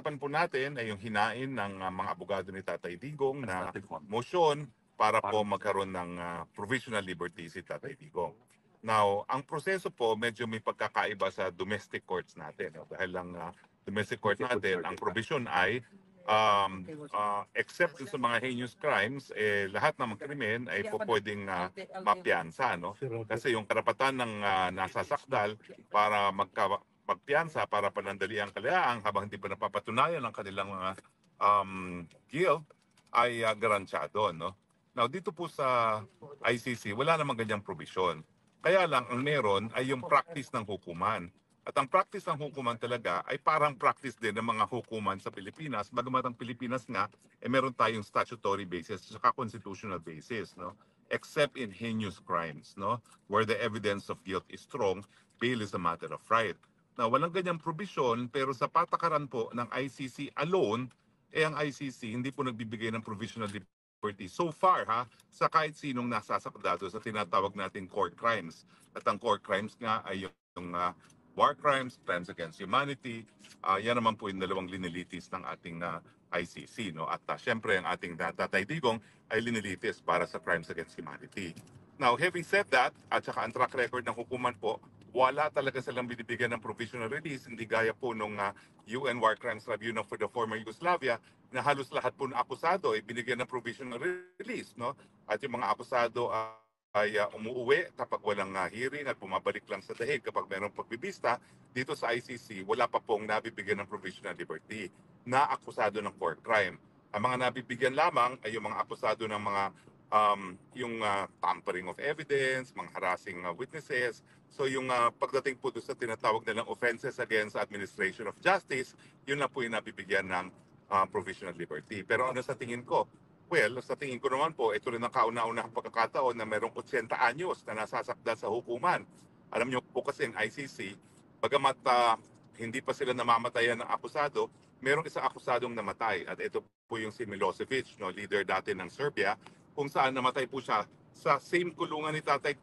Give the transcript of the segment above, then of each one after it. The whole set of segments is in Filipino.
Pinag-uusapan po natin ay yung hinain ng mga abogado ni Tatay Digong na motion para po magkaroon ng provisional liberty si Tatay Digong. Now, ang proseso po medyo may pagkakaiba sa domestic courts natin. No? Dahil ang domestic court natin, ang provision ay except sa mga heinous crimes, lahat ng mga krimen ay po pwedeng mapiyansa. No? Kasi yung karapatan ng nasasakdal para magpiyansa para panandali ang kalayaan habang hindi pa napapatunayan ang kanilang mga guilt ay garansyado. No? Now, dito po sa ICC, wala namang ganyang provision. Kaya lang, ang meron ay yung practice ng hukuman. At ang practice ng hukuman talaga ay parang practice din ng mga hukuman sa Pilipinas. Bagamat ang Pilipinas nga, meron tayong statutory basis at constitutional basis. No? Except in heinous crimes, no? Where the evidence of guilt is strong, bail is a matter of right. Na walang ganyang provision, pero sa patakaran po ng ICC alone, ang ICC hindi po nagbibigay ng provisional liberty so far sa kahit sinong nasasakdado sa tinatawag nating core crimes. At ang core crimes nga ay yung war crimes, crimes against humanity. Yan naman po yung dalawang linilitis ng ating ICC. No? At syempre ang ating Tatay Digong ay linilitis para sa crimes against humanity. Now, having said that, at saka ang track record ng hukuman po, wala talaga silang binibigyan ng provisional release, hindi gaya po nung UN War Crimes Tribunal for the former Yugoslavia na halos lahat po ng akusado ay binigyan ng provisional release. No? At yung mga akusado ay umuuwi kapag walang hearing at bumabalik lang sa dahig kapag mayroong pagbibista. Dito sa ICC, wala pa pong nabibigyan ng provisional liberty na akusado ng core crime. Ang mga nabibigyan lamang ay yung mga akusado ng mga tampering of evidence, mga harassing witnesses. So yung pagdating po doon sa tinatawag nilang offenses against administration of justice, yun na po yung nabibigyan ng provisional liberty. Pero ano sa tingin ko? Well, sa tingin ko naman po, ito rin ang kauna-unahang pagkakataon na merong 80 anyos na nasasakdal sa hukuman. Alam niyo po kasi ang ICC, bagamat hindi pa sila namamatayan ng akusado, merong isang akusadong namatay. At ito po yung si Milosevic, no, leader dati ng Serbia, kung saan namatay po siya sa same kulungan ni Tatay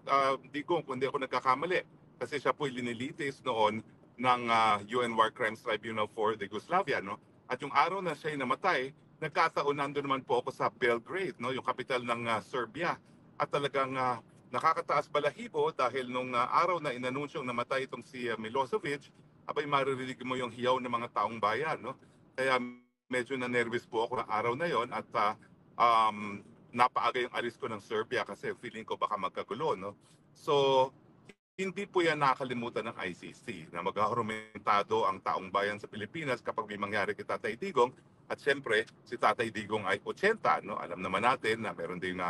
Digong, kung di ako nagkakamali. Kasi siya po linilitis noon ng UN War Crimes Tribunal for the Yugoslavia. No? At yung araw na siya namatay, nagkataon nandun naman po ako sa Belgrade, no? Yung kapital ng Serbia. At talagang nakakataas balahibo dahil nung araw na inanunsyong namatay itong si Milosevic, abay maririnig mo yung hiyaw ng mga taong bayan. No? Kaya medyo na-nervous po ako na araw na yon at napaaga yung alis ko ng Serbia kasi feeling ko baka magkagulo. No? So, hindi po yan nakakalimutan ng ICC na magharumentado ang taong bayan sa Pilipinas kapag may mangyari kay Tatay Digong. At siyempre, si Tatay Digong ay 80. No? Alam naman natin na meron din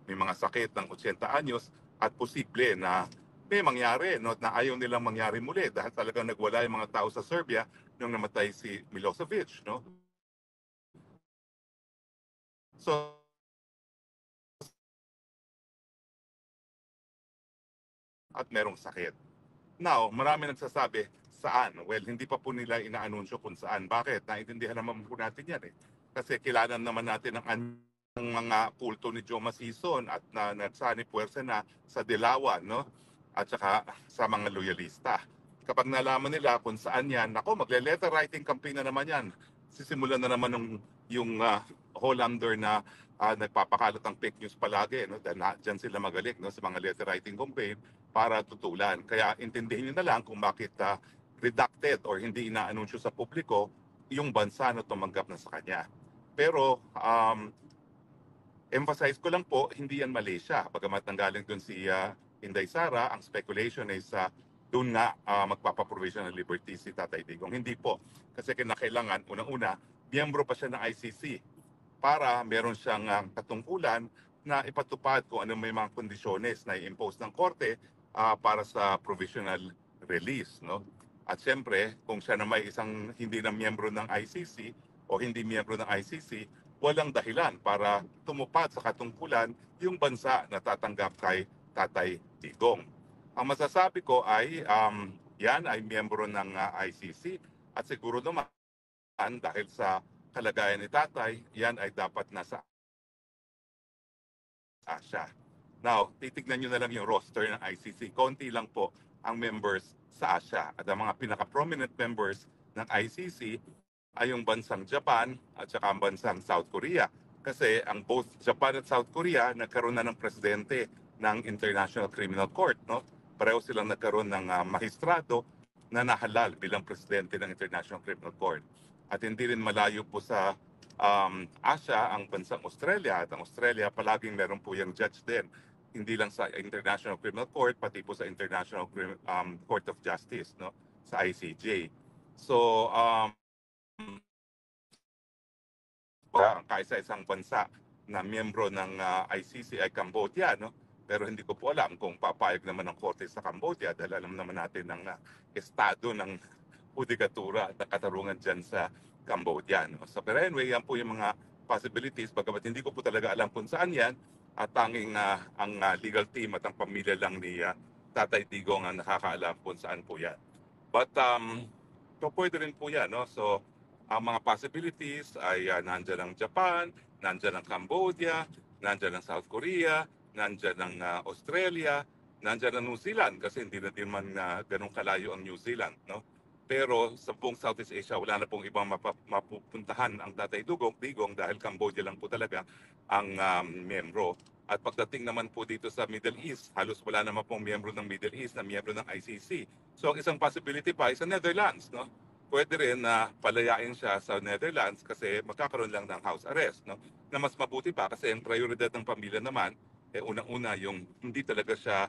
may mga sakit ng 80 anyos at posible na may mangyari, no? Na ayaw nilang mangyari muli dahil talagang nagwala yung mga tao sa Serbia nung namatay si Milosevic. No? So, at merong sakit. Now, marami nagsasabi, saan? Well, hindi pa po nila inaanunsyo kung saan. Bakit? Naintindihan naman po natin yan eh. Kasi kilala naman natin ang mga kulto ni Joe Masison at nagsani puwersa na sa Dilawan, no? At saka sa mga loyalista. Kapag nalaman nila kung saan yan, ako, magle-letter writing campaign na naman yan. Sisimulan na naman yung Hollander na nagpapakalat ng fake news palagi, no? Dahil dyan sila magaling, no? Sa mga letter writing campaign para tutulan. Kaya intindihin niyo na lang kung bakit redacted or hindi inaanunsyo sa publiko yung bansa na tumanggap na sa kanya. Pero emphasize ko lang po, hindi yan Malaysia. Bagamat nanggaling doon si Inday Sara, ang speculation is doon nga magpapaprovisional liberty si Tatay Digong. Hindi po. Kasi kinakailangan, unang-una, miyembro pa siya ng ICC para meron siyang katungkulan na ipatupad kung ano may mga kondisyones na i-impose ng korte para sa provisional release. No? At siyempre, kung siya na may isang hindi na miyembro ng ICC o hindi miyembro ng ICC, walang dahilan para tumupad sa katungkulan yung bansa na tatanggap kay Tatay Digong. Ang masasabi ko ay yan ay miyembro ng ICC at siguro naman dahil sa kalagayan ni Tatay, yan ay dapat nasa Asia. Now, titignan nyo na lang yung roster ng ICC. Konti lang po ang members sa Asia. At ang mga pinaka-prominent members ng ICC ay yung bansang Japan at saka ang bansang South Korea. Kasi ang both Japan at South Korea nagkaroon na ng presidente ng International Criminal Court. No? Pareho silang nagkaroon ng mahistrado na nahalal bilang presidente ng International Criminal Court. At hindi rin malayo po sa Asia ang bansang Australia. At ang Australia palaging meron po yung judge din. Hindi lang sa International Criminal Court, pati po sa International Court of Justice, no? Sa ICJ. So, ang kaisa-isang bansa na miyembro ng ICC ay Cambodia, no? Pero hindi ko po alam kung papayag naman ng korte sa Cambodia dahil alam naman natin ng estado ng judikatura at katarungan dyan sa Cambodia. No? So, pero anyway, yan po yung mga possibilities. Bagamat hindi ko po talaga alam kung saan yan, at tanging ang legal team at ang pamilya lang ni Tatay Digong ang nakakaalam kung saan po yan. But so pwede rin po yan. No? So ang mga possibilities ay nandyan ang Japan, nandyan ang Cambodia, nandyan ang South Korea, nandyan ang Australia, nandyan ang New Zealand kasi hindi na din man ganun kalayo ang New Zealand. No? Pero sa buong Southeast Asia, wala na pong ibang mapupuntahan ang Tatay Digong dahil Cambodia lang po talaga ang miyembro. At pagdating naman po dito sa Middle East, halos wala naman pong miyembro ng Middle East na miyembro ng ICC. So ang isang possibility pa ay sa Netherlands. No? Pwede rin na palayain siya sa Netherlands kasi magkakaroon lang ng house arrest. No? Na mas mabuti pa kasi ang prioridad ng pamilya naman, unang-una yung hindi talaga siya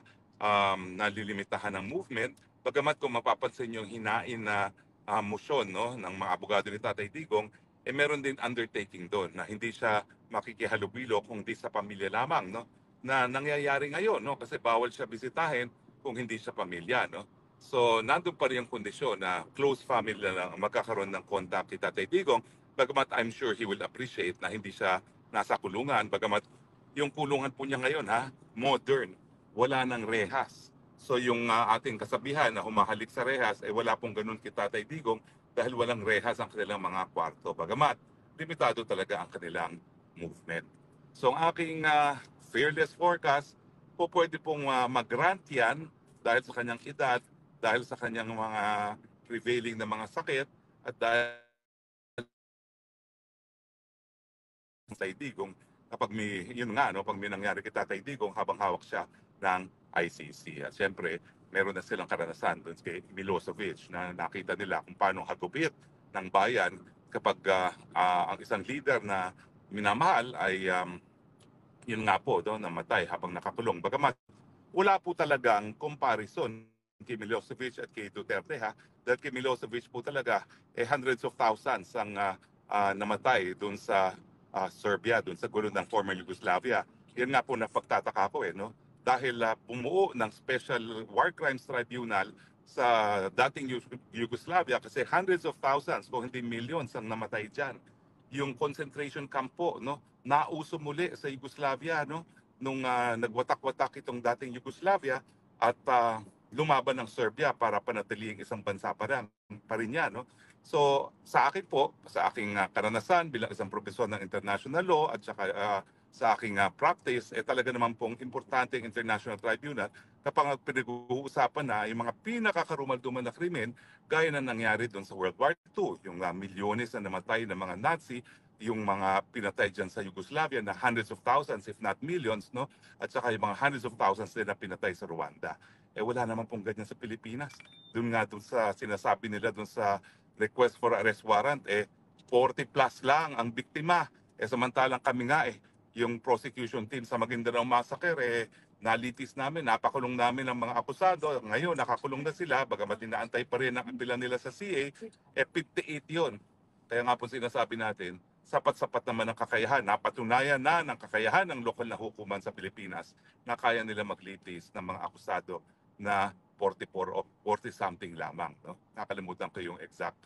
nalilimitahan ng movement. Bagamat kung mapapansin yung hinain na motion no, ng mga abogado ni Tatay Digong, meron din undertaking doon na hindi siya makikihalubilo kung di sa pamilya lamang. No? Na nangyayari ngayon no? Kasi bawal siya bisitahin kung hindi sa pamilya. No? So nandun pa rin yung kondisyon na close family na lang magkakaroon ng contact kay Tatay Digong. Bagamat I'm sure he will appreciate na hindi siya nasa kulungan. Bagamat yung kulungan po niya ngayon, modern, wala ng rehas. So yung ating kasabihan na humahalik sa rehas, wala pong ganun kay Tatay Digong dahil walang rehas ang kanilang mga kwarto. Bagamat, limitado talaga ang kanilang movement. So ang aking fearless forecast, po pwede pong mag-grant yan dahil sa kanyang edad, dahil sa kanyang mga prevailing na mga sakit, at dahil Tatay Digong kapag may yun nga no pag may nangyari kay Tatay Digong habang hawak siya ng ICC. At siyempre, meron na silang karanasan doon kay Milosevic na nakita nila kung paano hagupit ng bayan kapag ang isang leader na minamahal ay yun nga po namatay habang nakakulong. Bagamat wala po talagang comparison kay Milosevic at kay Duterte dahil kay Milosevic po talaga hundreds of thousands ang namatay doon sa Serbia, doon sa gulo ng former Yugoslavia. Yan nga po napagtataka ko no? Dahil bumuo ng Special War Crimes Tribunal sa dating Yugoslavia kasi hundreds of thousands kung hindi millions ang namatay dyan. Yung concentration camp po, no? Nauso muli sa Yugoslavia no? Nung nagwatak-watak itong dating Yugoslavia at lumaban ng Serbia para panatiliing isang bansa pa rin yan. No? So sa akin po, sa aking karanasan bilang isang profesor ng international law at saka sa aking practice, talaga naman pong importante ang International Tribunal kapag pinag-uusapan na yung mga pinakakarumalduman na krimen gaya na nangyari doon sa World War II, yung milyones na namatay ng mga Nazi, yung mga pinatay dyan sa Yugoslavia na hundreds of thousands if not millions, no? At saka yung mga hundreds of thousands din na pinatay sa Rwanda. Wala naman pong ganyan sa Pilipinas. Doon nga doon sa sinasabi nila doon sa request for arrest warrant, 40 plus lang ang biktima. Samantalang kami nga yung prosecution team sa Maguindanao Massacre, nalitis namin, napakulong namin ang mga akusado. Ngayon, nakakulong na sila, bagamat inaantay pa rin ang apela nila sa CA, 58 yon. Kaya nga po sinasabi natin, sapat-sapat naman ang kakayahan, napatunayan na ng kakayahan ng lokal na hukuman sa Pilipinas na kaya nila maglitis ng mga akusado na 44 o 40 something lamang. No? Nakalimutan ko yung exact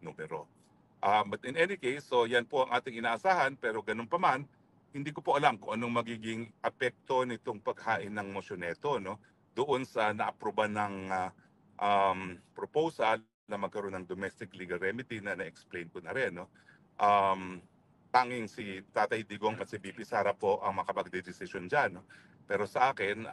numero. But in any case, so yan po ang ating inaasahan, pero ganun pa man, hindi ko po alam kung anong magiging apekto nitong paghain ng motion neto no? Doon sa naaproban ng proposal na magkaroon ng domestic legal remedy na na-explain ko na rin. No? Tanging si Tatay Digong at si BP Sara po ang makapagdedesisyon dyan. No? Pero sa akin,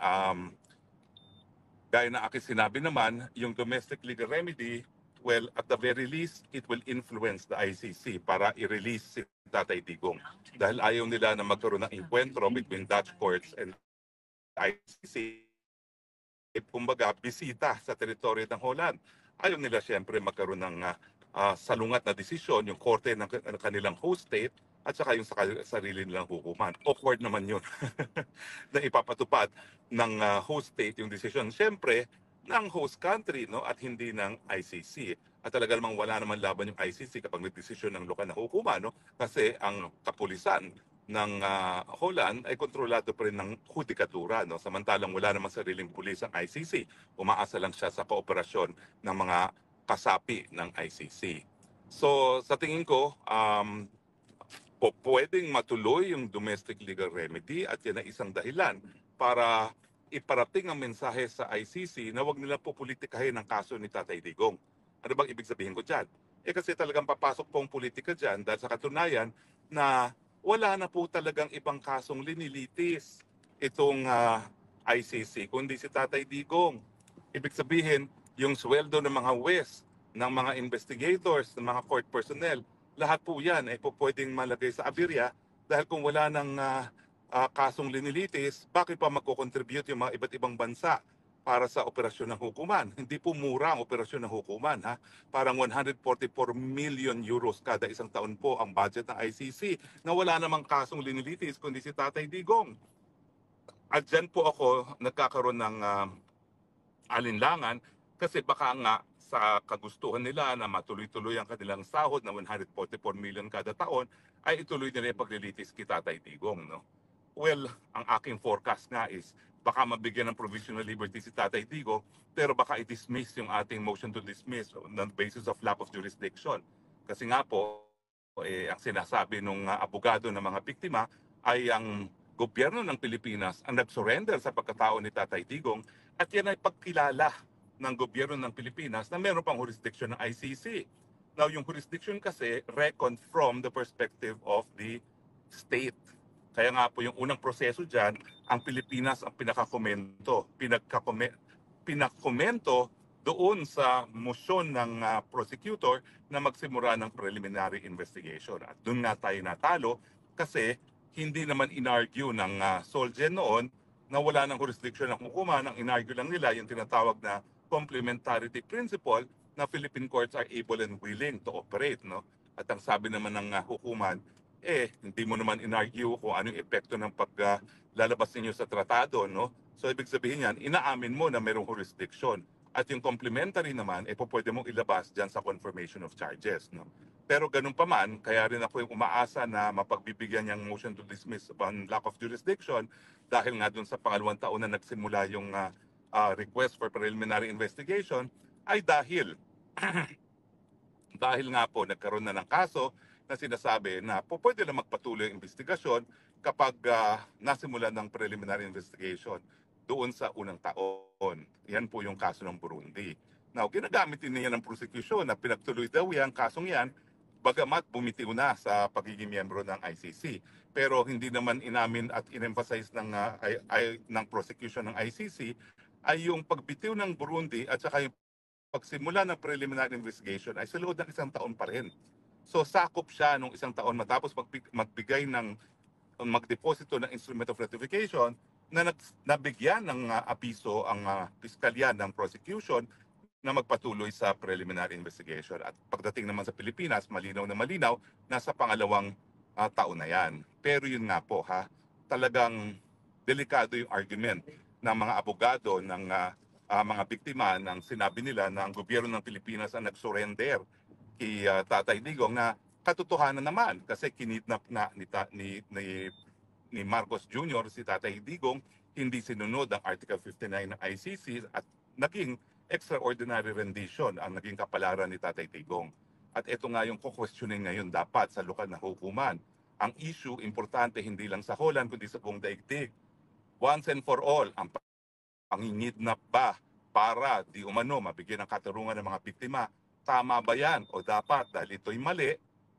gaya na aking sinabi naman, yung domestic legal remedy well, at the very least, it will influence the ICC para i-release si Tatay Digong. Dahil ayaw nila na magkaroon ng encuentro between Dutch courts and ICC, kumbaga, bisita sa teritoryo ng Holland. Ayaw nila siyempre magkaroon ng salungat na desisyon, yung korte ng kanilang host state at saka yung sa sarili nilang hukuman. Awkward naman yun na ipapatupad ng host state yung desisyon. Siyempre, ng host country, no, at hindi ng ICC. At talaga namang wala naman laban yung ICC kapag nagdesisyon ng lokal na hukuman, no? Kasi ang kapulisan ng Holland ay kontrolado pa rin ng hudikatura, no? Samantalang wala namang sariling pulis ang ICC. Umaasa lang siya sa kooperasyon ng mga kasapi ng ICC. So sa tingin ko, pwedeng matuloy yung domestic legal remedy at yan ay isang dahilan para iparating ang mensahe sa ICC na wag nila pupolitikahin ang kaso ni Tatay Digong. Ano bang ibig sabihin ko dyan? Kasi talagang papasok po ang politika dyan dahil sa katunayan na wala na po talagang ibang kasong linilitis itong ICC kundi si Tatay Digong. Ibig sabihin, yung sweldo ng mga WES, ng mga investigators, ng mga court personnel, lahat po yan ay po pwedeng malagay sa abirya dahil kung wala ng kasong linilitis, bakit pa magko-contribute yung mga iba't ibang bansa para sa operasyon ng hukuman? Hindi po mura ang operasyon ng hukuman. Ha? Parang 144 million euros kada isang taon po ang budget ng ICC na wala namang kasong linilitis kundi si Tatay Digong. At dyan po ako nagkakaroon ng alinlangan kasi baka nga sa kagustuhan nila na matuloy-tuloy ang kanilang sahod na 144 million kada taon ay ituloy nila yung paglilitis kay Tatay Digong. No? Well, ang aking forecast nga is baka mabigyan ng provisional liberty si Tatay Digong pero baka i-dismiss yung ating motion to dismiss on the basis of lack of jurisdiction. Kasi nga po, ang sinasabi ng abogado ng mga biktima ay ang gobyerno ng Pilipinas ang nag-surrender sa pagkatao ni Tatay Digong at yan ay pagkilala ng gobyerno ng Pilipinas na meron pang jurisdiction ng ICC. Now, yung jurisdiction kasi reckoned from the perspective of the state. Kaya nga po yung unang proseso dyan, ang Pilipinas ang pinakakomento doon sa motion ng prosecutor na magsimula ng preliminary investigation. At doon nga tayo natalo kasi hindi naman inargue ng Solgen noon na wala ng jurisdiction ng hukuman. Ang inargue lang nila yung tinatawag na complementarity principle na Philippine courts are able and willing to operate. No? At ang sabi naman ng hukuman, hindi mo naman inargue kung anong epekto ng paglalabas ninyo sa tratado, no? So ibig sabihin yan, inaamin mo na mayroong jurisdiction. At yung complementary naman, pwede mong ilabas dyan sa confirmation of charges, no? Pero ganun pa man, kaya rin ako yung umaasa na mapagbibigyan niyang motion to dismiss upon lack of jurisdiction dahil nga dun sa pangalawang taon na nagsimula yung request for preliminary investigation ay dahil dahil nga po nagkaroon na ng kaso na sinasabi na pwede lang magpatuloy ang investigasyon kapag nasimulan ng preliminary investigation doon sa unang taon. Yan po yung kaso ng Burundi. Now, ginagamit din niya ng prosecution na pinagtuloy daw yan, kasong yan, bagamat bumitiw na sa pagiging miyembro ng ICC. Pero hindi naman inamin at in-emphasize ng prosecution ng ICC ay yung pagbitiw ng Burundi at saka yung pagsimula ng preliminary investigation ay sa loob ng isang taon pa rin. So sakop siya nung isang taon matapos magbigay ng magdeposito ng instrument of ratification na nabigyan ng abiso ang piskalya ng prosecution na magpatuloy sa preliminary investigation. At pagdating naman sa Pilipinas, malinaw na malinaw, nasa pangalawang taon na yan. Pero yun nga po, talagang delikado yung argument ng mga abogado ng mga biktima ng sinabi nila na ang gobyerno ng Pilipinas ang nag-surrender kay Tatay Digong na katotohanan naman kasi kinidnap na ni Marcos Jr. si Tatay Digong, hindi sinunod ang Article 59 ng ICC at naging extraordinary rendition ang naging kapalaran ni Tatay Digong. At ito nga yung kukwestiyonin ngayon dapat sa lokal na hukuman. Ang issue, importante hindi lang sa Holland kundi sa buong daigdig. Once and for all, ang pangingidnap ba para di umano mabigyan ng katarungan ng mga biktima, tama ba yan? O dapat dahil ito'y mali,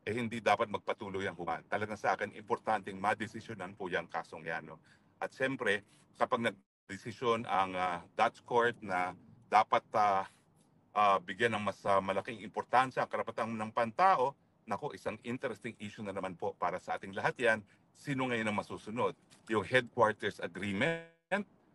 hindi dapat magpatuloy ang hukuman. Talagang sa akin, importanteng madesisyonan po yung kasong yan. No? At siyempre, kapag nagdesisyon ang Dutch court na dapat bigyan ng mas malaking importansya ang karapatan ng pantao, naku, isang interesting issue na naman po para sa ating lahat yan. Sino ngayon ang masusunod? Yung headquarters agreement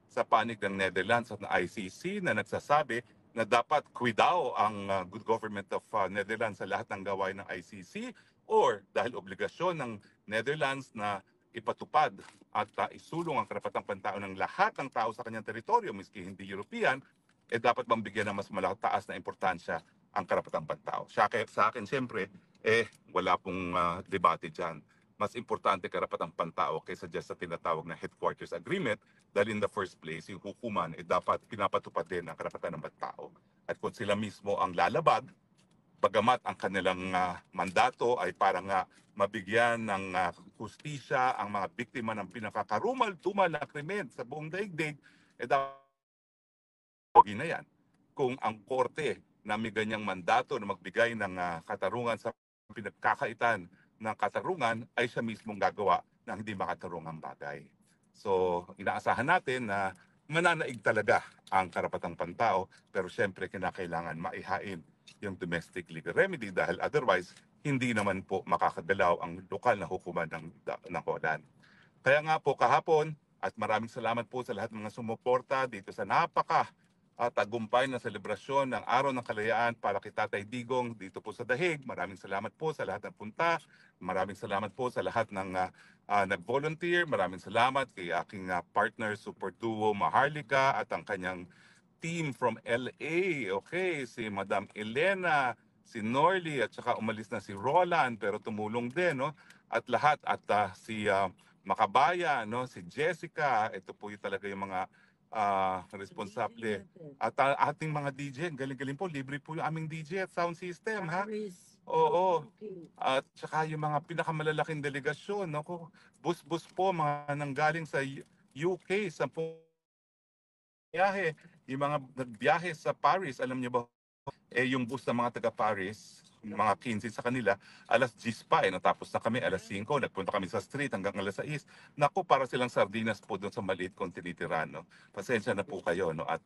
sa panig ng Netherlands at ng ICC na nagsasabi na dapat kuidao ang good government of Netherlands sa lahat ng gawain ng ICC, or dahil obligasyon ng Netherlands na ipatupad at isulong ang karapatang pantao ng lahat ng tao sa kanyang teritoryo, miski hindi European, dapat bang bigyan ng mas malataas na importansya ang karapatang pantao? Sa akin, siyempre, wala pong debate dyan. Mas importante karapatang pantao kaysa dyan sa tinatawag na headquarters agreement, dahil in the first place, yung hukuman dapat pinapatupad din ang karapatan ng tao. At kung sila mismo ang lalabag, bagamat ang kanilang mandato ay para nga mabigyan ng hustisya ang mga biktima ng pinakakarumal-tumal na krimen sa buong daigdig, dapat na yan. Kung ang korte na may ganyang mandato na magbigay ng katarungan sa pinagkakaitan ng katarungan, ay siya mismong gagawa ng hindi makatarungang bagay. So, inaasahan natin na mananaig talaga ang karapatang pantao, pero siyempre kinakailangan maihain yung domestic legal remedy dahil otherwise hindi naman po makakagalaw ang lokal na hukuman ng Holland. Kaya nga po kahapon, at maraming salamat po sa lahat ng mga sumuporta dito sa tagumpay na selebrasyon ng Araw ng Kalayaan para kay Tatay Digong dito po sa Dahig. Maraming salamat po sa lahat ng punta. Maraming salamat po sa lahat ng nag-volunteer. Maraming salamat kay aking partner, super duo Maharlika, at ang kanyang team from LA. Okay, si Madam Elena, si Norly, at saka umalis na si Roland pero tumulong din, no? At lahat, at si Makabaya, no? Si Jessica, ito po yung talaga yung mga responsable. At ating mga DJ, galing-galing po, libre po yung aming DJ at sound system, ha? Oo. At saka yung mga pinakamalalaking delegasyon, no? Bus-bus po, mga nanggaling sa UK, sa biyahe, yung mga nagbiyahe sa Paris, alam niyo ba, yung bus ng mga taga Paris, mga 15 sa kanila, alas 10 pa, natapos na kami alas 5, nagpunta kami sa street hanggang alas 6. Naku, para silang sardinas po doon sa maliit kong tinitirahan, no? Pasensya na po kayo, no? At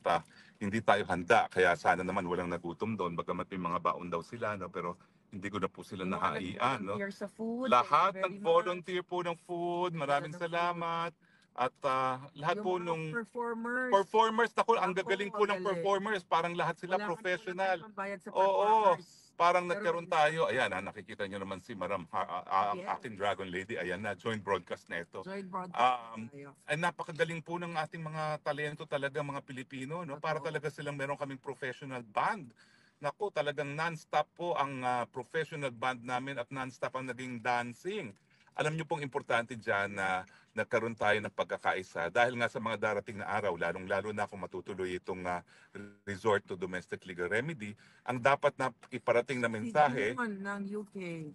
hindi tayo handa, kaya sana naman walang nagutom doon, bagamat may mga baon daw sila, no? Pero hindi ko na po sila nahaian, no? Sa food. Lahat nag-volunteer po ng food, maraming salamat. At lahat po nung performers, naku, ang gagaling po ng performers, parang lahat sila professional. Oo, parang nagkaroon tayo, ayan, nakikita nyo naman si Madam, ang aking Dragon Lady, ayan na, joint broadcast na ito. Ay napakagaling po ng ating mga talento talaga, mga Pilipino, no? Para talaga silang meron kaming professional band. Naku, talagang non-stop po ang professional band namin at non-stop ang naging dancing. Alam niyo pong importante dyan na nagkaroon tayo ng pagkakaisa dahil nga sa mga darating na araw, lalong-lalo na kung matutuloy itong resort to domestic legal remedy, ang dapat na iparating na mensahe. June ng UK.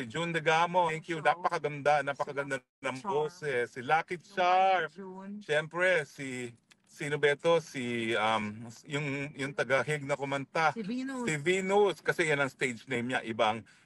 June Degamo, thank you. Napakaganda ng boses. Si Lucky Char. Siyempre, sino ba ito? Yung taga-Hague na kumanta. Si Venus. Kasi yan ang stage name niya.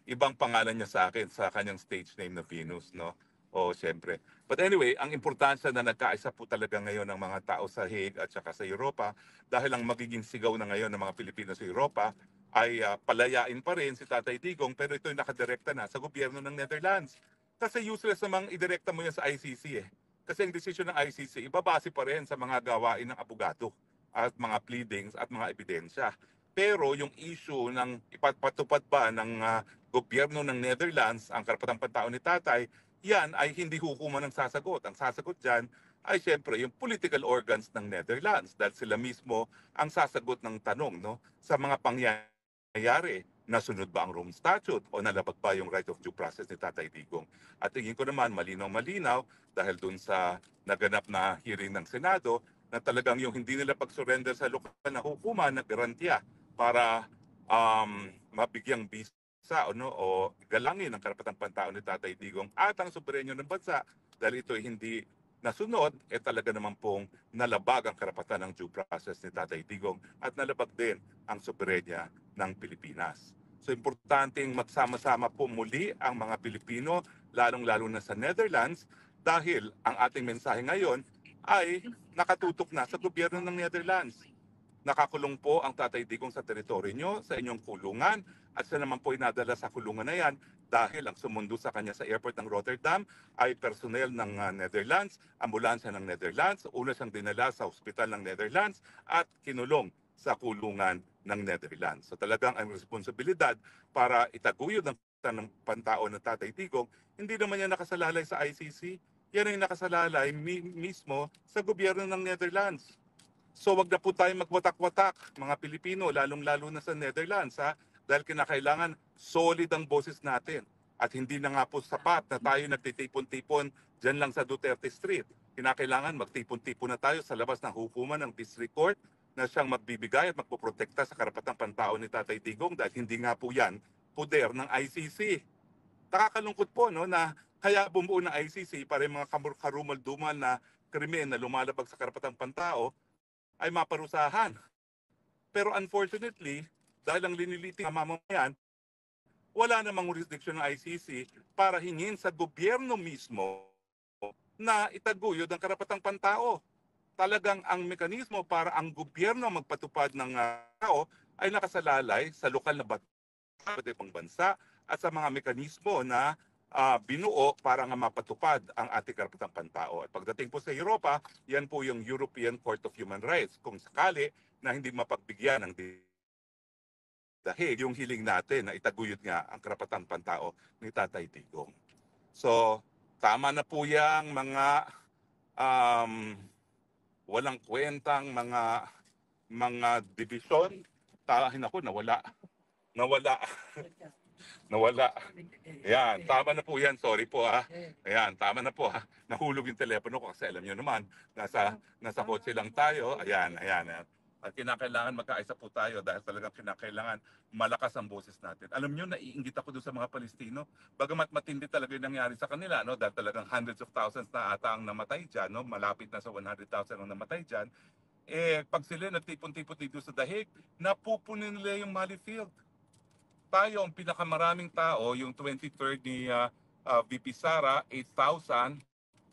Ibang pangalan niya sa akin sa kanyang stage name na Venus, no? O, siyempre. But anyway, ang importansya na nagkaisa po talaga ngayon ng mga tao sa Hague at saka sa Europa, dahil ang magiging sigaw na ngayon ng mga Pilipino sa Europa ay palayain pa rin si Tatay Digong, pero ito'y nakadirekta na sa gobyerno ng Netherlands. Kasi useless namang idirekta mo yan sa ICC eh. Kasi ang desisyon ng ICC, ibabase pa rin sa mga gawain ng abogado at mga pleadings at mga ebidensya. Pero yung issue ng ipatupad ba ng gobyerno ng Netherlands ang karapatang pantao ni Tatay, yan ay hindi hukuman ng sasagot. Ang sasagot dyan ay siyempre yung political organs ng Netherlands dahil sila mismo ang sasagot ng tanong, no, sa mga pangyayari. Nasunod ba ang Rome Statute o nalabag ba yung right of due process ni Tatay Digong? At tingin ko naman malinaw-malinaw dahil dun sa naganap na hearing ng Senado na talagang yung hindi nila pag-surrender sa lokal na hukuman na garantiya para mabigyang bisa o galangin ang karapatang pantao ni Tatay Digong at ang soberenyo ng bansa dahil ito ay hindi nasunod, talaga naman pong nalabag ang karapatan ng due process ni Tatay Digong at nalabag din ang soberenya ng Pilipinas. So importanteng magsama-sama po muli ang mga Pilipino, lalong-lalo na sa Netherlands, dahil ang ating mensahe ngayon ay nakatutok na sa gobyerno ng Netherlands. nakakulong po ang Tatay Digong sa teritoryo nyo, sa inyong kulungan, at siya naman po inadala sa kulungan na yan dahil ang sumundo sa kanya sa airport ng Rotterdam ay personnel ng Netherlands, ambulansya ng Netherlands, una siyang dinala sa ospital ng Netherlands at kinulong sa kulungan ng Netherlands. So talagang ang responsibilidad para itaguyod ng pantao ng Tatay Digong, hindi naman yan nakasalalay sa ICC, yan ay nakasalalay mismo sa gobyerno ng Netherlands. So wag na po tayo magwatak-watak, mga Pilipino, lalong-lalo na sa Netherlands, ha? Dahil kinakailangan solid ang boses natin. At hindi na nga po sapat na tayo nagtitipon-tipon dyan lang sa Duterte Street. Kinakailangan magtipon-tipon na tayo sa labas ng hukuman ng District Court na siyang magbibigay at magpoprotekta sa karapatang pantao ni Tatay Digong dahil hindi nga po yan poder ng ICC. Nakakalungkot po no, na kaya bumuo ng ICC para yung mga karumal-dumal na krimen na lumalabag sa karapatang pantao ay maparusahan. Pero unfortunately, dahil ang liniliting ng mamamayan, wala namang jurisdiction ng ICC para hingin sa gobyerno mismo na itaguyod ang karapatang pantao. Talagang ang mekanismo para ang gobyerno magpatupad ng tao ay nakasalalay sa lokal na ibang bansa at sa mga mekanismo na binuo para nga mapatupad ang ating karapatang pantao. At pagdating po sa Europa, yan po yung European Court of Human Rights. Kung sakali na hindi mapagbigyan ng dahil yung hiling natin na itaguyod nga ang karapatang pantao ni Tatay Digong. So, tama na po yang mga walang kwentang mga division. Tahin ako, nawala. Nawala. Ayan, tama na po yan. Sorry po ha. Ayan, tama na po ha. Nahulog yung telepono ko kasi alam nyo naman, nasa kotse lang tayo. Ayan. At kinakailangan magkaisa po tayo dahil talagang kinakailangan malakas ang boses natin. Alam nyo, naiinggit ako doon sa mga Palestino. Bagamat matindi talaga yung nangyari sa kanila, no? Dahil talagang hundreds of thousands na ata ang namatay dyan, no? Malapit na sa 100,000 ang namatay dyan. Pag sila nagtipon-tipon dito sa dahig, napupunin nila yung Mali Field. Tayo ang pinakamaraming tao, yung 23rd ni VP Sara, 8,000,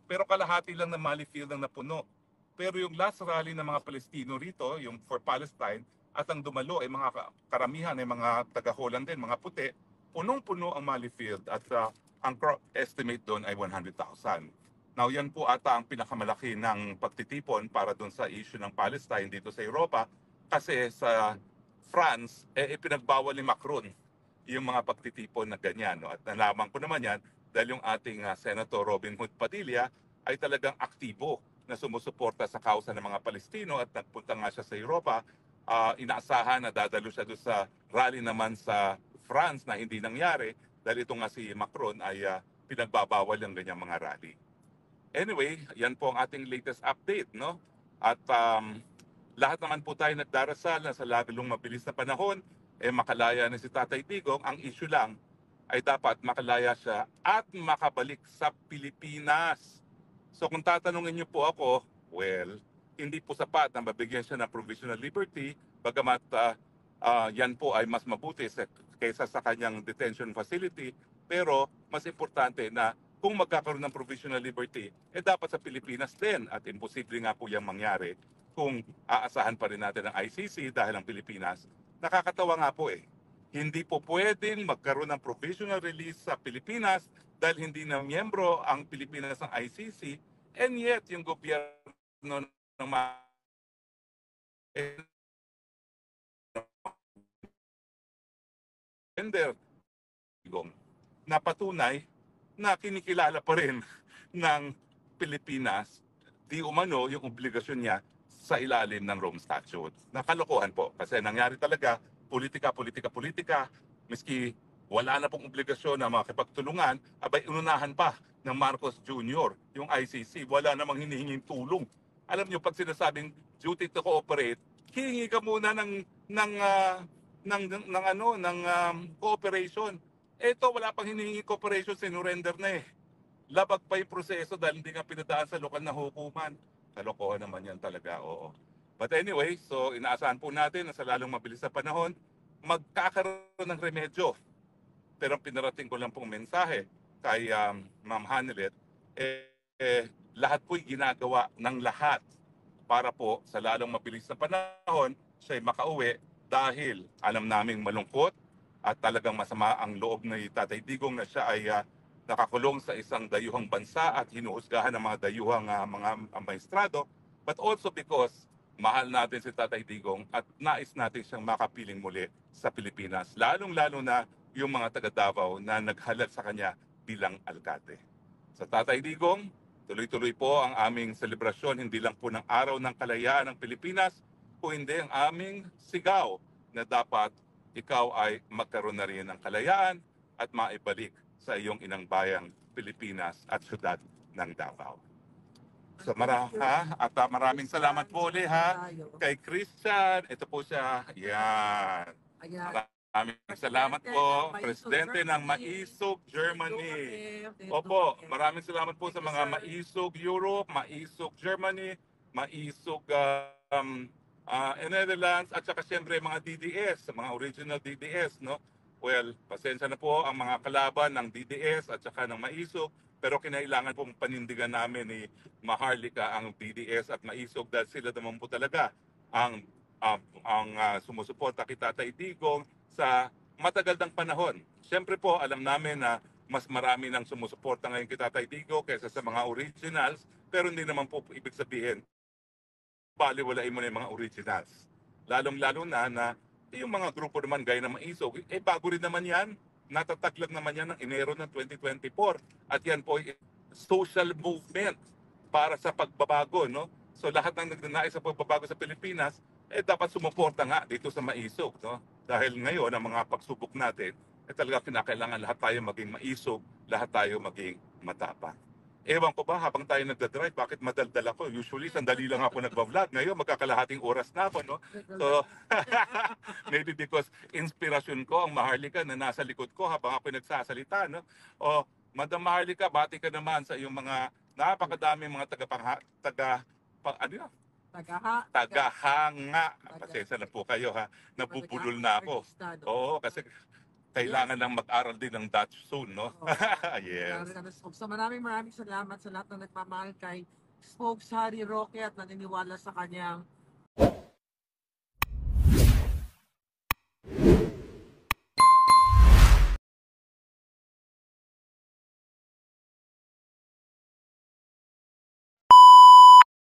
pero kalahati lang ng Mali Field ang napuno. Pero yung last rally ng mga Palestino rito, yung For Palestine, at ang dumalo ay mga karamihan ay mga taga-Holland din, mga puti, punong-puno ang Mali Field at ang estimate doon ay 100,000. Now yan po ata ang pinakamalaki ng pagtitipon para doon sa issue ng Palestine dito sa Europa kasi sa France, ipinagbawal ni Macron yung mga pagtitipon na ganyan. No? At nalaman ko naman yan dahil yung ating Senator Robin Hood Padilla ay talagang aktibo na sumusuporta sa kausa ng mga Palestino at nagpunta nga siya sa Europa. Inaasahan na dadalo siya doon sa rally naman sa France na hindi nangyari dahil ito nga si Macron ay pinagbabawal yung ganyang mga rally. Anyway, yan po ang ating latest update. No? At lahat naman po tayo nagdarasal na sa lalong mabilis na panahon, makalaya na si Tatay Digong. Ang issue lang ay dapat makalaya siya at makabalik sa Pilipinas. So kung tatanungin niyo po ako, well, hindi po sapat na mabigyan siya ng provisional liberty, bagamat yan po ay mas mabuti kaysa sa kanyang detention facility. Pero mas importante na kung magkakaroon ng provisional liberty, dapat sa Pilipinas din. At imposible nga po yung mangyari kung aasahan pa rin natin ang ICC dahil ang Pilipinas. Nakakatawa nga po hindi po pwedeng magkaroon ng provisional release sa Pilipinas dahil hindi na miyembro ang Pilipinas ng ICC, and yet yung gobyerno ng na patunay na kinikilala pa rin ng Pilipinas di umano yung obligasyon niya sa ilalim ng Rome Statute. Nakalokohan po kasi nangyari talaga politika, miski wala na pong obligasyon na makipagtulungan, abay ununahan pa ng Marcos Jr., yung ICC, wala namang hinihinging tulong. Alam niyo, pag sinasabing duty to cooperate, hihingi ka muna ng cooperation. Ito, wala pang hinihingi cooperation, sinurrender na Labag pa yung proseso dahil hindi nga pinadaan sa lokal na hukuman. Kalokohan naman yan talaga, oo. But anyway, so inaasahan po natin na sa lalong mabilis na panahon, magkakaroon ng remedyo. Pero pinarating ko lang pong mensahe kay Ma'am Hanelet, lahat po'y ginagawa ng lahat para po sa lalong mabilis na panahon, siya'y makauwi dahil alam naming malungkot at talagang masama ang loob ni Tatay Digong na siya ay nakakulong sa isang dayuhang bansa at hinuhusgahan ng mga dayuhang mga maestrado, but also because mahal natin si Tatay Digong at nais natin siyang makapiling muli sa Pilipinas, lalong-lalo na yung mga taga Davao na naghalal sa kanya bilang alkalde. Sa Tatay Digong, tuloy-tuloy po ang aming selebrasyon, hindi lang po ng Araw ng Kalayaan ng Pilipinas, kung hindi ang aming sigaw na dapat ikaw ay magkaroon na rin ng kalayaan at maibalik sa iyong inang bayang Pilipinas at syudad ng Davao. So maraming salamat po ulit kay Christian. Ito po siya. Yan. Maraming salamat po, Presidente ng Maisog, Germany. Opo, maraming salamat po sa mga Maisog Europe, Maisog Germany, Maisog Netherlands, at saka siyempre mga DDS, mga original DDS, no? Well, pasensya na po ang mga kalaban ng DDS at saka ng Maisog, pero kinailangan pong panindigan namin ni Maharlika ang DDS at Maisog dahil sila naman po talaga ang sumusuporta kay Tatay Digong sa matagal ng panahon. Siyempre po, alam namin na mas marami nang sumusuporta ngayon kay Tatay Digong kaysa sa mga originals, pero hindi naman po ibig sabihin baliwalain mo na yung mga originals. Lalong-lalo na yung mga grupo naman gaya ng Maisog, bago rin naman yan, natataglag naman yan ng Enero ng 2024. At yan po ay social movement para sa pagbabago, no? So lahat ng nagnanais sa pagbabago sa Pilipinas, dapat sumuporta nga dito sa Maisog, no? Dahil ngayon, ang mga pagsubok natin, talaga kinakailangan lahat tayo maging maisog, lahat tayo maging matapang. Ewan ko ba, habang tayo nagdadrive, bakit madaldal ako? Usually, sandali lang ako nagbablog. Ngayon, magkakalahating oras na ako, no? So, maybe because inspirasyon ko ang Maharlika na nasa likod ko habang ako nagsasalita, no? O, Madam Maharlika, bati ka naman sa iyong mga napakadaming mga tagahanga. Pasensya na po kayo, ha? Nabubulol na ako. Oo, kasi kailangan lang mag-aral din ng Dutch soon, no? Yes. So maraming salamat sa lahat ng nagmamahal kay Spokes Harry Roque at naniniwala sa kanyang